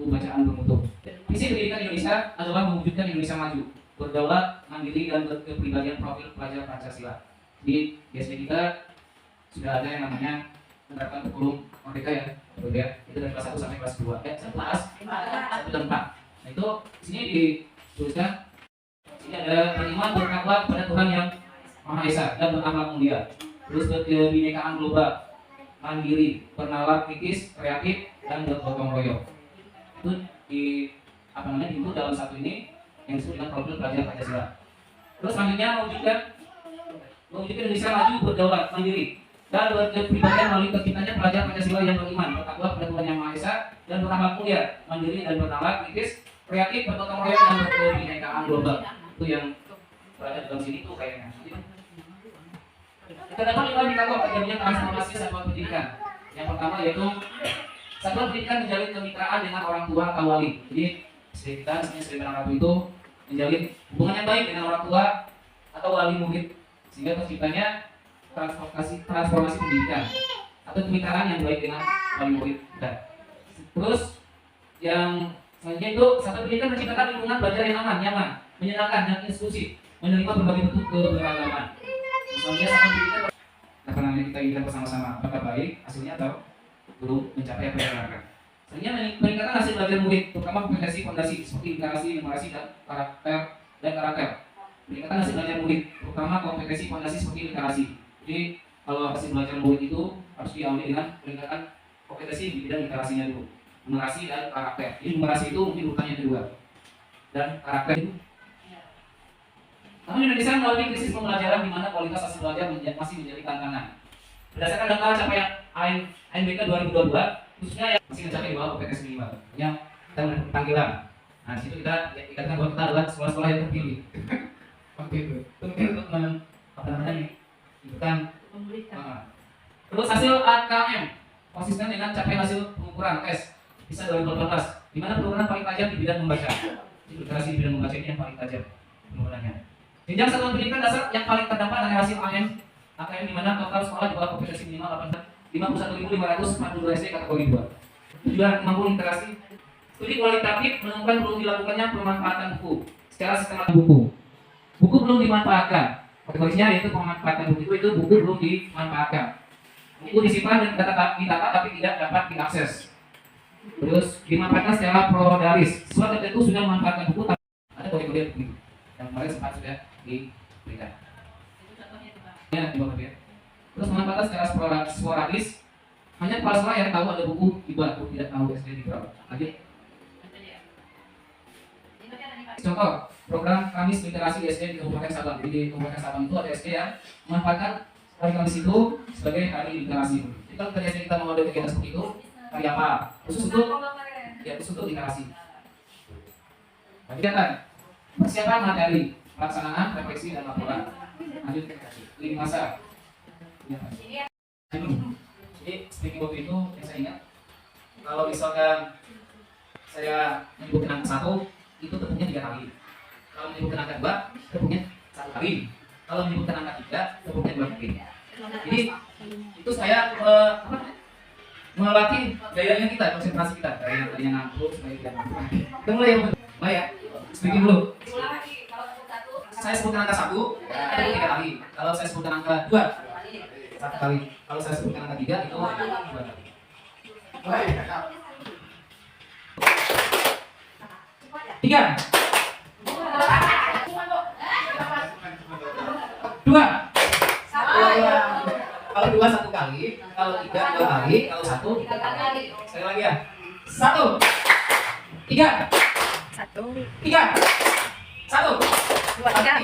buku bacaan bermutu. Visi pendidikan Indonesia adalah mewujudkan Indonesia maju, berdaulat, mandiri, dan berkepribadian profil pelajar Pancasila. Di SD kita sudah ada yang namanya menerapkan kurikulum merdeka ya, betul ya. Itu dari kelas 1 sampai kelas 2. Kelas 1 dan 4. Nah itu sini dituliskan ini ada beriman bertakwa kepada Tuhan yang Maha Esa dan berakhlak mulia. Terus kebinekaan global, mandiri, bernalar kritis, kreatif, dan bergotong royong. Itu di itu dalam satu ini yang disebut dengan profil pelajar Pancasila. Terus selanjutnya mewujudkan Indonesia maju, berdaulat, mandiri, dan berkepribadian melalui terciptanya pelajar Pancasila yang beriman, bertakwa kepada Tuhan yang Maha Esa dan berakhlak mulia, mandiri dan bernalar kritis, kreatif, bergotong royong, dan berkebinekaan global. Itu yang berada dalam sini tuh kayaknya. Terdapat 5 indikator terjadinya transformasi satuan pendidikan. Yang pertama yaitu satuan pendidikan menjalin kemitraan dengan orang tua atau wali. Jadi kita Sri Ratu itu menjalin hubungan yang baik dengan orang tua atau wali murid sehingga terciptanya transformasi pendidikan atau kemitraan yang baik dengan wali murid. Terus yang selanjutnya itu satuan pendidikan menciptakan lingkungan belajar yang aman, nyaman, menyenangkan dan inklusif, menerima berbagai bentuk keberagaman. Misalnya satuan pendidikan kita ingin bersama-sama apakah baik hasilnya atau belum mencapai apa yang diharapkan. Selanjutnya meningkatkan hasil belajar murid, terutama kompetensi fondasi seperti literasi, numerasi dan karakter. Meningkatkan hasil belajar murid, terutama kompetensi fondasi seperti literasi. Jadi kalau hasil belajar murid itu harus diawali dengan meningkatkan kompetensi di bidang literasinya dulu, numerasi dan karakter. Jadi numerasi itu mungkin urutannya kedua dan karakter itu. Namun Indonesia melalui krisis pembelajaran di mana kualitas hasil belajar masih menjadi tantangan. Berdasarkan data capaian ANBK 2022, khususnya yang masih mencapai di bawah kompetensi minimal, yang kita mendapat panggilan. Nah, di situ kita dikatakan bahwa kita adalah sekolah-sekolah yang terpilih. Oke, itu mungkin untuk terus hasil AKM konsisten dengan capaian hasil pengukuran tes PISA 2018, di mana penurunan paling tajam di bidang membaca. Jadi literasi di bidang membaca ini yang paling tajam penurunannya. Jenjang satuan pendidikan dasar yang paling terdampak dari hasil AKM di mana total sekolah di bawah kompetensi minimal 51.542 SD kategori 2. Tujuan mampu literasi. Studi kualitatif menemukan belum dilakukannya pemanfaatan buku secara sistematis buku. Buku belum dimanfaatkan. Kategorinya yaitu pemanfaatan buku itu buku belum dimanfaatkan. Buku disimpan dan ditata tapi tidak dapat diakses. Terus dimanfaatkan secara prodaris. Sesuatu tertentu sudah memanfaatkan buku tapi ada kode-kode begitu. Yang kemarin sempat sudah diberikan. Ya, di bawah ya. Terus memanfaatkan secara sporadis. Hanya kepala sekolah yang tahu ada buku dibuat, tidak tahu SD di berapa. Lanjut. Contoh, program Kamis Literasi di SD di Kabupaten Sabang. Di Kabupaten Sabang itu ada SD yang memanfaatkan hari Kamis itu sebagai hari literasi. Jadi kalau dari SD kita mau ada kegiatan seperti itu, hari apa? Khusus untuk literasi. Kegiatan persiapan materi, pelaksanaan, refleksi dan laporan. Lanjut lini masa. Jadi speaking waktu itu yang saya ingat, kalau misalkan saya menyebutkan angka 1 itu tepungnya 3 kali. Kalau menyebutkan angka 2 tepungnya 1 kali. Kalau menyebutkan angka 3 tepungnya 2 kali. Jadi itu saya melatih gayanya kita, konsentrasi kita dari yang tadinya ngantuk supaya tidak ngantuk. Kita mulai yang baik ya. Speaking dulu. Saya sebutkan angka 1 tepung 3 kali. Kalau saya sebutkan angka 2 1 kali. Kalau saya sebutkan angka 3 itu 2 kali. Baik. 3 2 Kalau 2 1 kali, kalau 3 2 kali, kalau 1 3 kali. Sekali lagi ya. 1 3 1 3 1 2 3